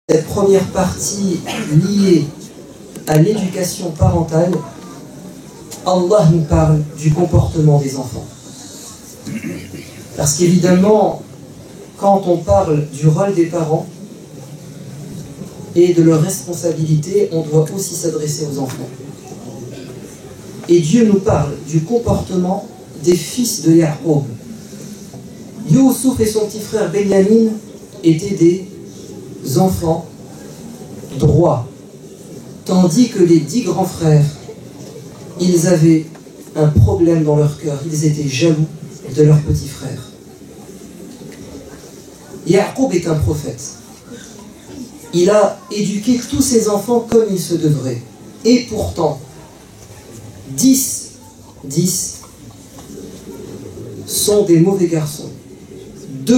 cette première partie liée à l'éducation parentale, Allah nous parle du comportement des enfants. Parce qu'évidemment, quand on parle du rôle des parents et de leur responsabilité, on doit aussi s'adresser aux enfants. Et Dieu nous parle du comportement des fils de Ya'qub. Youssouf et son petit frère Benyamin étaient des enfants droits, tandis que les 10 grands frères, ils avaient un problème dans leur cœur, ils étaient jaloux de leur petit frère. Ya'qub est un prophète. Il a éduqué tous ses enfants comme il se devrait. Et pourtant, 10 sont des mauvais garçons. 2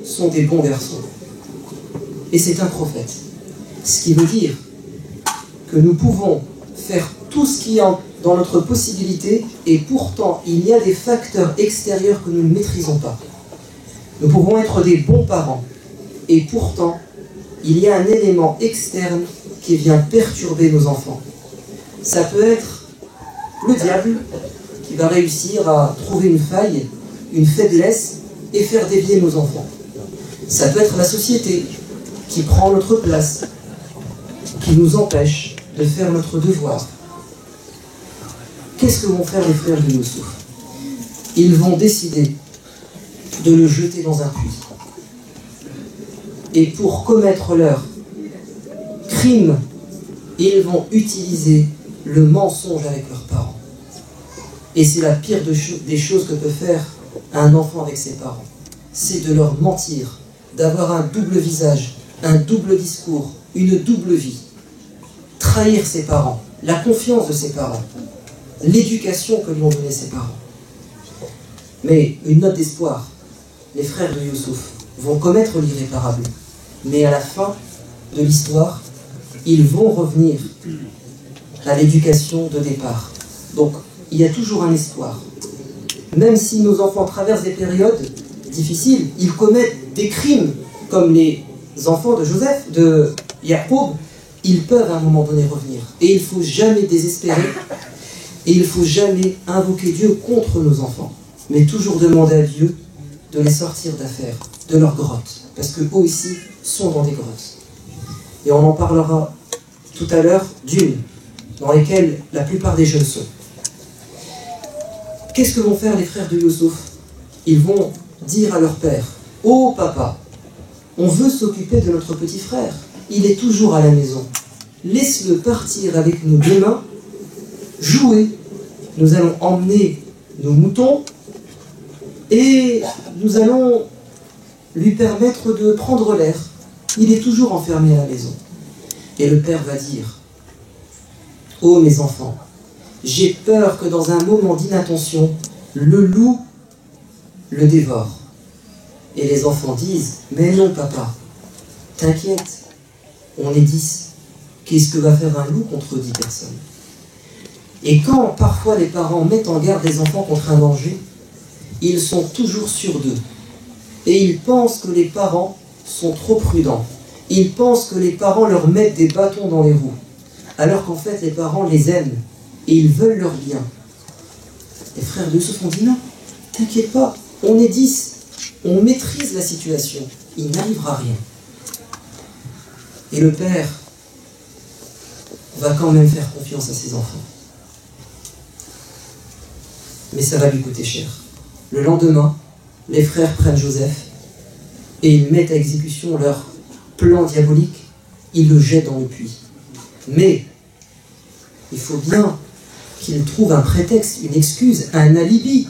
sont des bons garçons. Et c'est un prophète. Ce qui veut dire que nous pouvons faire tout ce qui est dans notre possibilité, et pourtant il y a des facteurs extérieurs que nous ne maîtrisons pas. Nous pouvons être des bons parents, et pourtant il y a un élément externe qui vient perturber nos enfants. Ça peut être le diable qui va réussir à trouver une faille, une faiblesse, et faire dévier nos enfants. Ça peut être la société qui prend notre place, qui nous empêche de faire notre devoir. Qu'est-ce que vont faire les frères de Youssouf? Ils vont décider de le jeter dans un puits. Et pour commettre leur crime, ils vont utiliser le mensonge avec leurs parents. Et c'est la pire des choses que peut faire un enfant avec ses parents. C'est de leur mentir, d'avoir un double visage, un double discours, une double vie. Trahir ses parents, la confiance de ses parents, l'éducation que lui ont donnée ses parents. Mais une note d'espoir, les frères de Youssouf vont commettre l'irréparable. Mais à la fin de l'histoire, ils vont revenir à l'éducation de départ. Donc, il y a toujours un espoir. Même si nos enfants traversent des périodes difficiles, ils commettent des crimes, comme les enfants de Joseph, de Ya'qub, ils peuvent à un moment donné revenir. Et il ne faut jamais désespérer, et il ne faut jamais invoquer Dieu contre nos enfants, mais toujours demander à Dieu de les sortir d'affaires, de leurs grottes, parce qu'eux aussi sont dans des grottes. Et on en parlera tout à l'heure d'une, dans lesquelles la plupart des jeunes sont. Qu'est-ce que vont faire les frères de Youssouf? Ils vont dire à leur père: « Oh papa, on veut s'occuper de notre petit frère, il est toujours à la maison. Laisse-le partir avec nous demain, jouer. Nous allons emmener nos moutons et nous allons lui permettre de prendre l'air. Il est toujours enfermé à la maison. » Et le père va dire: « Oh mes enfants, j'ai peur que dans un moment d'inattention, le loup le dévore. » Et les enfants disent: « Mais non papa, t'inquiète, on est 10. Qu'est-ce que va faire un loup contre 10 personnes ?» Et quand parfois les parents mettent en garde les enfants contre un danger, ils sont toujours sûrs d'eux. Et ils pensent que les parents sont trop prudents. Ils pensent que les parents leur mettent des bâtons dans les roues. Alors qu'en fait, les parents les aiment et ils veulent leur bien. Les frères de Youssouf ont dit: « Non, t'inquiète pas, on est 10. On maîtrise la situation. Il n'arrivera rien. » Et le père va quand même faire confiance à ses enfants. Mais ça va lui coûter cher. Le lendemain, les frères prennent Joseph et ils mettent à exécution leur plan diabolique. Ils le jettent dans le puits. Mais il faut bien qu'ils trouvent un prétexte, une excuse, un alibi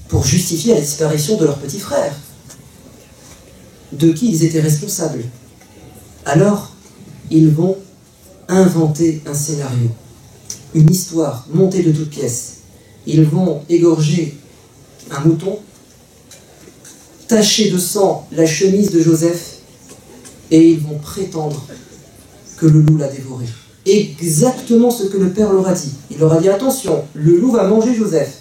pour justifier la disparition de leur petit frère, de qui ils étaient responsables. Alors, ils vont inventer un scénario, une histoire montée de toutes pièces. Ils vont égorger un mouton, tacher de sang la chemise de Joseph, et ils vont prétendre que le loup l'a dévoré. Exactement ce que le père leur a dit. Il leur a dit: « Attention, le loup va manger Joseph. »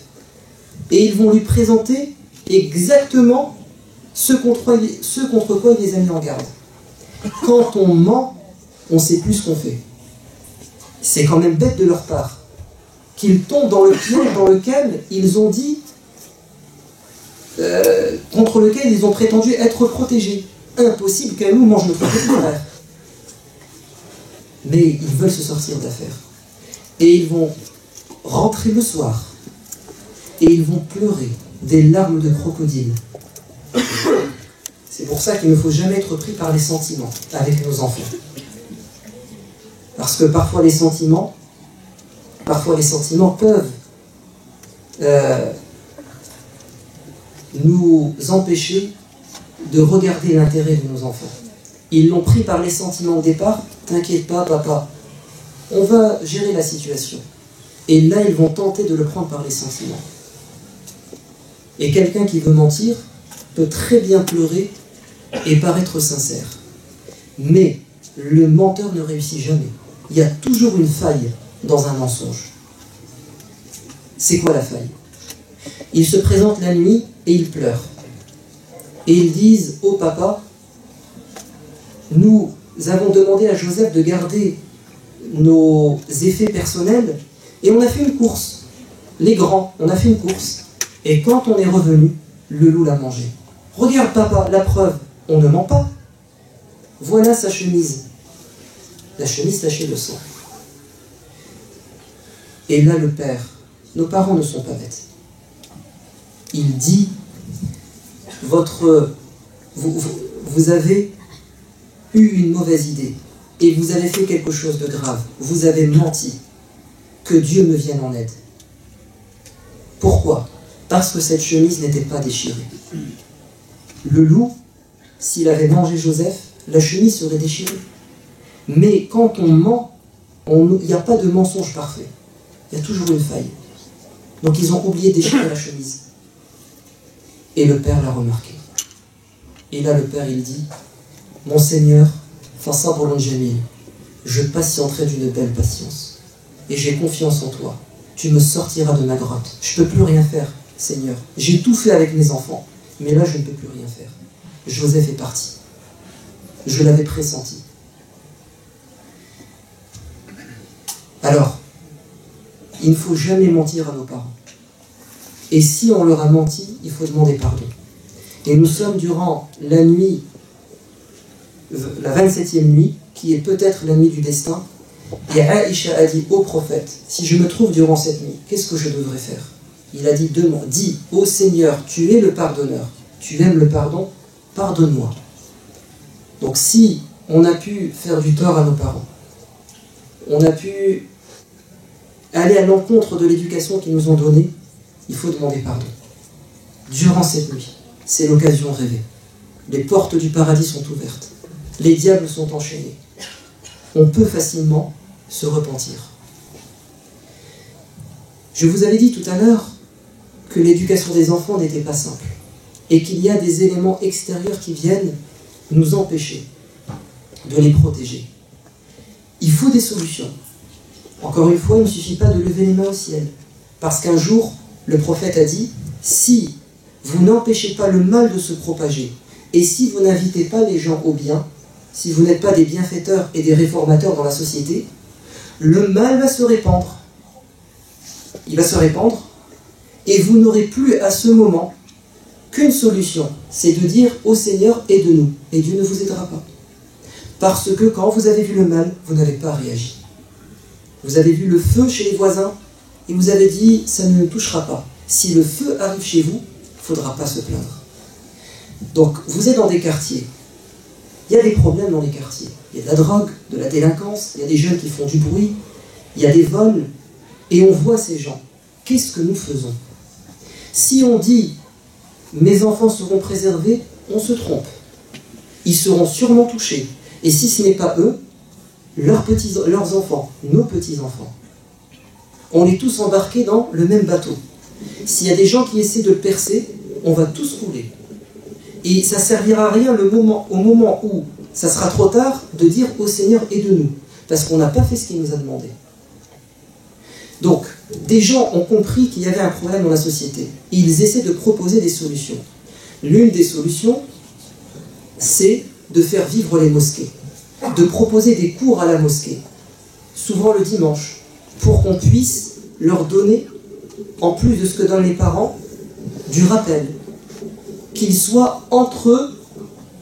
Et ils vont lui présenter exactement ce contre quoi il les a mis en garde. quand on ment, on ne sait plus ce qu'on fait. C'est quand même bête de leur part qu'ils tombent dans le piège dans lequel ils ont dit, contre lequel ils ont prétendu être protégés. Impossible qu'un loup mange notre petit frère. Mais ils veulent se sortir d'affaire. Et ils vont rentrer le soir. Et ils vont pleurer des larmes de crocodile. C'est pour ça qu'il ne faut jamais être pris par les sentiments avec nos enfants. Parce que parfois les sentiments peuvent nous empêcher de regarder l'intérêt de nos enfants. Ils l'ont pris par les sentiments au départ. T'inquiète pas, papa, on va gérer la situation. Et là, ils vont tenter de le prendre par les sentiments. Et quelqu'un qui veut mentir peut très bien pleurer et paraître sincère. Mais le menteur ne réussit jamais. Il y a toujours une faille dans un mensonge. C'est quoi la faille? Ils se présentent la nuit et ils pleurent. Et ils disent: oh papa, nous avons demandé à Joseph de garder nos effets personnels et on a fait une course. Les grands, on a fait une course. Et quand on est revenu, le loup l'a mangé. Regarde papa, la preuve, on ne ment pas. Voilà sa chemise. La chemise tachée de sang. Et là le père, nos parents ne sont pas bêtes. Il dit: vous avez eu une mauvaise idée et vous avez fait quelque chose de grave. Vous avez menti. Que Dieu me vienne en aide. Pourquoi? Parce que cette chemise n'était pas déchirée. Le loup, s'il avait mangé Joseph, la chemise serait déchirée. Mais quand on ment, il n'y a pas de mensonge parfait. Il y a toujours une faille. Donc ils ont oublié de déchirer la chemise. Et le père l'a remarqué. Et là le père il dit: mon Seigneur, fasabrun jamil, je patienterai d'une belle patience. Et j'ai confiance en toi. Tu me sortiras de ma grotte. Je ne peux plus rien faire, Seigneur. J'ai tout fait avec mes enfants. Mais là, je ne peux plus rien faire. Joseph est parti. Je l'avais pressenti. Alors, il ne faut jamais mentir à nos parents. Et si on leur a menti, il faut demander pardon. Et nous sommes durant la nuit, la 27e nuit, qui est peut-être la nuit du destin. Et Aïcha a dit au prophète: si je me trouve durant cette nuit, qu'est-ce que je devrais faire? Il a dit deux mots: dis, ô Seigneur, tu es le pardonneur, tu aimes le pardon, pardonne-moi. Donc si on a pu faire du tort à nos parents, on a pu aller à l'encontre de l'éducation qu'ils nous ont donnée, il faut demander pardon. Durant cette nuit, c'est l'occasion rêvée. Les portes du paradis sont ouvertes, les diables sont enchaînés. On peut facilement se repentir. Je vous avais dit tout à l'heure que l'éducation des enfants n'était pas simple et qu'il y a des éléments extérieurs qui viennent nous empêcher de les protéger. Il faut des solutions. Encore une fois, il ne suffit pas de lever les mains au ciel. Parce qu'un jour, le prophète a dit: si vous n'empêchez pas le mal de se propager et si vous n'invitez pas les gens au bien, si vous n'êtes pas des bienfaiteurs et des réformateurs dans la société, le mal va se répandre. Il va se répandre et vous n'aurez plus à ce moment qu'une solution, c'est de dire: ô Seigneur, aide-nous. Et Dieu ne vous aidera pas. Parce que quand vous avez vu le mal, vous n'avez pas réagi. Vous avez vu le feu chez les voisins et vous avez dit: ça ne nous touchera pas. Si le feu arrive chez vous, il ne faudra pas se plaindre. Donc vous êtes dans des quartiers. Il y a des problèmes dans les quartiers. Il y a de la drogue, de la délinquance, il y a des jeunes qui font du bruit, il y a des vols, et on voit ces gens. Qu'est-ce que nous faisons? Si on dit « mes enfants seront préservés », on se trompe. Ils seront sûrement touchés. Et si ce n'est pas eux, leurs enfants, nos petits-enfants. On est tous embarqués dans le même bateau. S'il y a des gens qui essaient de le percer, on va tous couler. Et ça ne servira à rien au moment où ça sera trop tard de dire « Ô Seigneur, aide-nous » parce qu'on n'a pas fait ce qu'il nous a demandé. Donc, des gens ont compris qu'il y avait un problème dans la société. Ils essaient de proposer des solutions. L'une des solutions, c'est de faire vivre les mosquées, de proposer des cours à la mosquée, souvent le dimanche, pour qu'on puisse leur donner, en plus de ce que donnent les parents, du rappel, qu'ils soient entre eux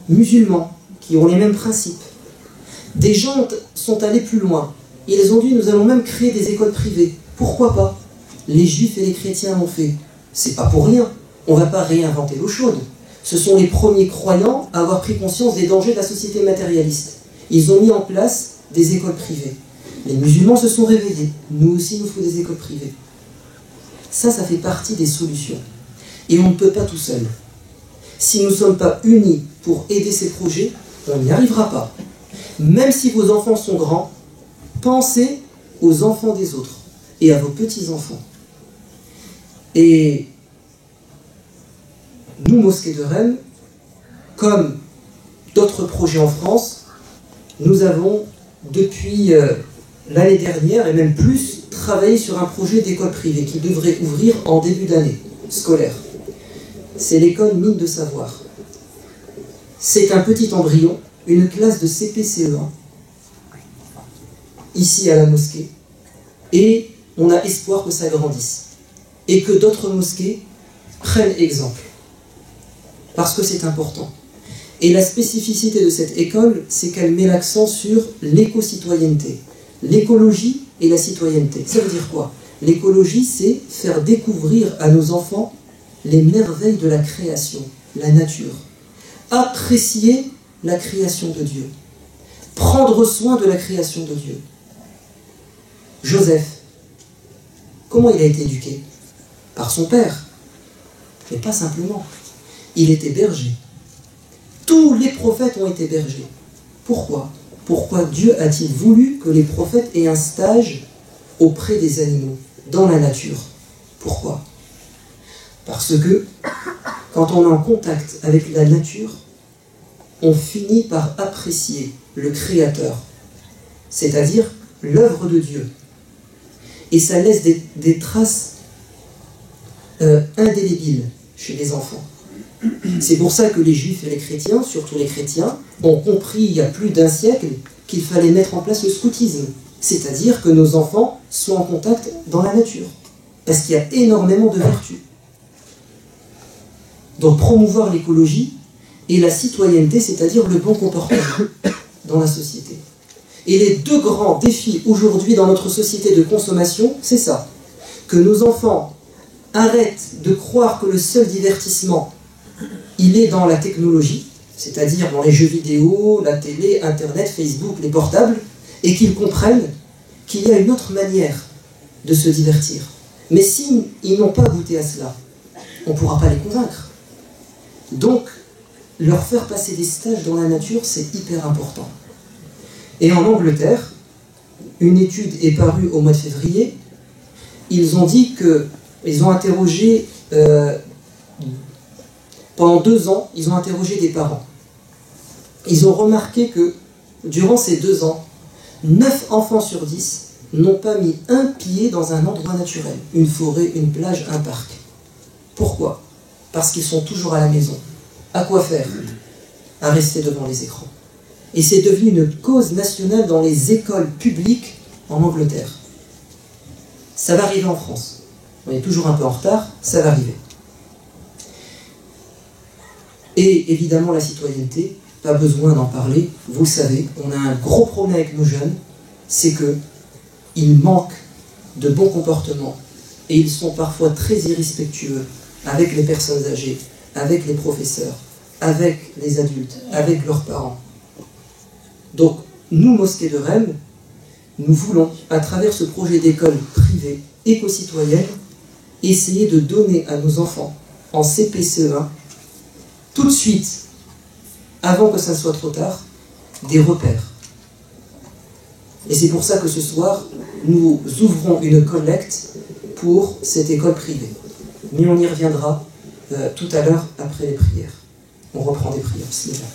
musulmans, qui ont les mêmes principes. Des gens sont allés plus loin. Ils ont dit, nous allons même créer des écoles privées. Pourquoi pas? Les juifs et les chrétiens l'ont fait. C'est pas pour rien. On ne va pas réinventer l'eau chaude. Ce sont les premiers croyants à avoir pris conscience des dangers de la société matérialiste. Ils ont mis en place des écoles privées. Les musulmans se sont réveillés. Nous aussi, il nous faut des écoles privées. Ça fait partie des solutions. Et on ne peut pas tout seul. Si nous ne sommes pas unis pour aider ces projets, on n'y arrivera pas. Même si vos enfants sont grands, pensez aux enfants des autres et à vos petits-enfants. Et nous, Mosquée de Rennes, comme d'autres projets en France, nous avons depuis l'année dernière, et même plus, travaillé sur un projet d'école privée qui devrait ouvrir en début d'année scolaire. C'est l'école Mine de Savoir. C'est un petit embryon, une classe de CP-CE1, ici à la mosquée, et on a espoir que ça grandisse, et que d'autres mosquées prennent exemple, parce que c'est important. Et la spécificité de cette école, c'est qu'elle met l'accent sur l'éco-citoyenneté, l'écologie et la citoyenneté. Ça veut dire quoi? L'écologie, c'est faire découvrir à nos enfants les merveilles de la création, la nature. Apprécier la création de Dieu. Prendre soin de la création de Dieu. Joseph, comment il a été éduqué? Par son père. Mais pas simplement. Il était berger. Tous les prophètes ont été bergers. Pourquoi? Pourquoi Dieu a-t-il voulu que les prophètes aient un stage auprès des animaux, dans la nature? Pourquoi? Parce que, quand on est en contact avec la nature, on finit par apprécier le Créateur, c'est-à-dire l'œuvre de Dieu. Et ça laisse des traces indélébiles chez les enfants. C'est pour ça que les Juifs et les chrétiens, surtout les chrétiens, ont compris il y a plus d'un siècle qu'il fallait mettre en place le scoutisme, c'est-à-dire que nos enfants soient en contact dans la nature, parce qu'il y a énormément de vertus. Donc promouvoir l'écologie et la citoyenneté, c'est-à-dire le bon comportement dans la société. Et les deux grands défis aujourd'hui dans notre société de consommation, c'est ça. Que nos enfants arrêtent de croire que le seul divertissement, il est dans la technologie, c'est-à-dire dans les jeux vidéo, la télé, Internet, Facebook, les portables, et qu'ils comprennent qu'il y a une autre manière de se divertir. Mais s'ils n'ont pas goûté à cela, on ne pourra pas les convaincre. Donc, leur faire passer des stages dans la nature, c'est hyper important. Et en Angleterre, une étude est parue au mois de février. Ils ont dit qu'ils ont interrogé, pendant 2 ans, ils ont interrogé des parents. Ils ont remarqué que, durant ces 2 ans, 9 enfants sur 10 n'ont pas mis un pied dans un endroit naturel, une forêt, une plage, un parc. Pourquoi? Parce qu'ils sont toujours à la maison. À quoi faire? À rester devant les écrans. Et c'est devenu une cause nationale dans les écoles publiques en Angleterre. Ça va arriver en France. On est toujours un peu en retard, ça va arriver. Et évidemment la citoyenneté, pas besoin d'en parler, vous le savez, on a un gros problème avec nos jeunes, c'est qu'ils manquent de bons comportements et ils sont parfois très irrespectueux avec les personnes âgées, avec les professeurs, avec les adultes, avec leurs parents. Donc, nous, Mosquée de Rennes, nous voulons, à travers ce projet d'école privée éco-citoyenne, essayer de donner à nos enfants en CP-CE1, tout de suite, avant que ça ne soit trop tard, des repères. Et c'est pour ça que ce soir, nous ouvrons une collecte pour cette école privée. Mais on y reviendra tout à l'heure après les prières. On reprend des prières. Bismillah.